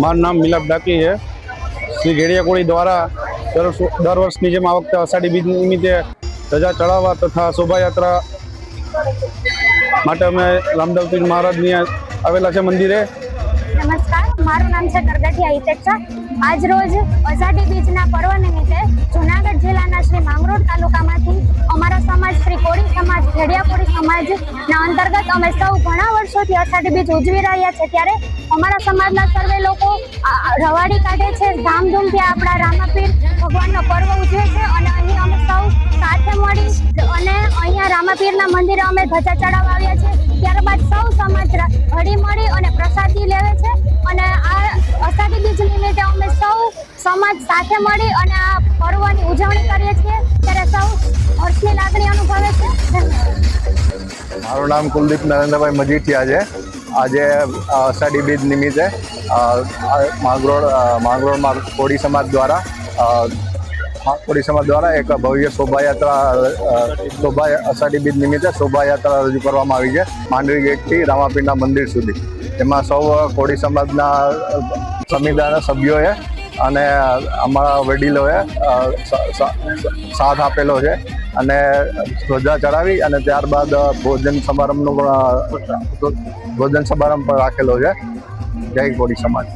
મારું નામ મિલાપ ડાકી છે। શ્રી ઘેડિયાકોળી દ્વારા દર વર્ષની જેમ આ વખતે અષાઢી બીજ નિમિત્તે ધજા ચડાવવા તથા શોભાયાત્રા માટે અમે રામદેવપીર મહારાજની આવેલા છે મંદિરે। નમસ્કાર, મારું નામ છે કરગઠિયા હિતેક્ષા। આજ રોજ અષાઢી બીજના પર્વ નિમિત્તે જૂનાગઢ જિલ્લાના શ્રી માંગરોળ તાલુકામાંથી અમારા સમાજ શ્રી કોળી સમાજ ઘેડિયાકોળી સમાજના અંતર્ગત અમે સૌ ઘણા વર્ષોથી અષાઢી બીજ ઉજવી રહ્યા છે। ત્યારે અમારા સમાજના સર્વે લોકો રવાડી કાઢે છે, ધામધૂમથી આપણા રામાપીર ભગવાનનો પર્વ ઉજવે છે અને અહીં અમે સૌ સાથે મળી અને અહીંયા રામાપીરના મંદિરે અમે ધજા ચડાવવા આવ્યા છે। ત્યારબાદ સૌ સમાજ હળી મળી અને પ્રસાદી લેવે છે અને આ અષાઢી બીજ નિમિત્તે અમે સૌ સમાજ સાથે મળી અને આ પર્વની ઉજવણી કરીએ છીએ। ત્યારે સૌ હર્ષની લાગણી અનુભવે છે। મારું નામ કુલદીપ નરેન્દ્રભાઈ મજીઠિયા છે। આજે અષાઢી બીજ નિમિત્તે માંગરોળમાં કોળી સમાજ દ્વારા એક ભવ્ય શોભાયાત્રા અષાઢી બીજ નિમિત્તે શોભાયાત્રા રજૂ કરવામાં આવી છે માંડવી ગેટથી રામાપીરના મંદિર સુધી। એમાં સૌ કોળી સમાજના સમુદાયના સભ્યોએ અને અમારા વડીલોએ સાથ આપેલો છે અને ધ્વજા ચડાવી અને ત્યારબાદ ભોજન સમારંભ પણ રાખેલો છે। જય કોળી સમાજ।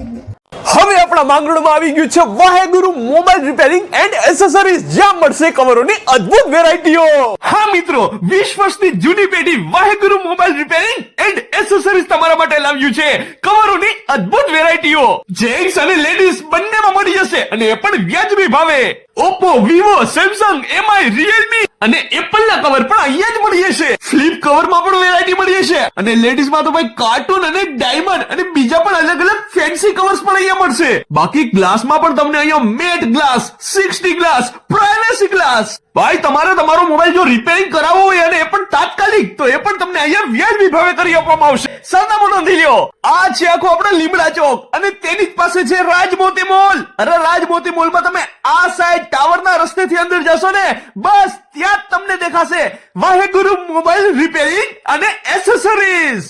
હવે આપણા માંગરોળમાં આવી ગયું છે વાહેગુરુ મોબાઈલ રિપેરિંગ એન્ડ એસેસરીઝ, જ્યાં મળશે કવરોની અદ્ભુત વેરાયટીઓ। હા મિત્રો, 20 વર્ષની જૂની પેઢી વાહેગુરુ મોબાઈલ રિપેરિંગ એન્ડ એસેસરીઝ તમારા માટે લાવ્યું છે કવરોની અદ્ભુત વેરાયટીઓ। જેન્ટ્સ અને લેડીઝ બંનેમાં મળી જશે અને એ પણ વ્યાજબી ભાવે। Oppo, Vivo, Samsung, MI, Realme અને એપલ ના કવર પણ અહીંયા જ મળી જશે। ફ્લિપ કવરમાં પણ વેરાયટી મળી જશે અને લેડીઝમાં તો ભાઈ કાર્ટૂન અને ડાયમંડ અને બીજા પણ અલગ અલગ ફેન્સી કવર્સ પણ અહીંયા મળશે। બાકી ગ્લાસમાં પણ તમને અહીંયા matte glass, 60 glass, privacy glass. ભાઈ તમારે તમારો મોબાઈલ જો રિપેરિંગ કરાવવો હોય અને એ પણ તાત્કાલિક, તો એ પણ તમને અહીંયા વ્યાજબી ભાવે કરી આપવામાં આવશે। સરનામું નોંધી લ્યો, આ છે આખો આપણો લીમડા ચોક અને તેની જ પાસે છે રાજમોતી મોલ। અરે રાજમોતી મોલમાં તમે આ સાઈડ ટાવરના રસ્તેથી અંદર જશો ને, બસ ત્યાં જ તમને દેખાશે વાહેગુરુ મોબાઈલ રિપેરિંગ અને એસેસરીઝ।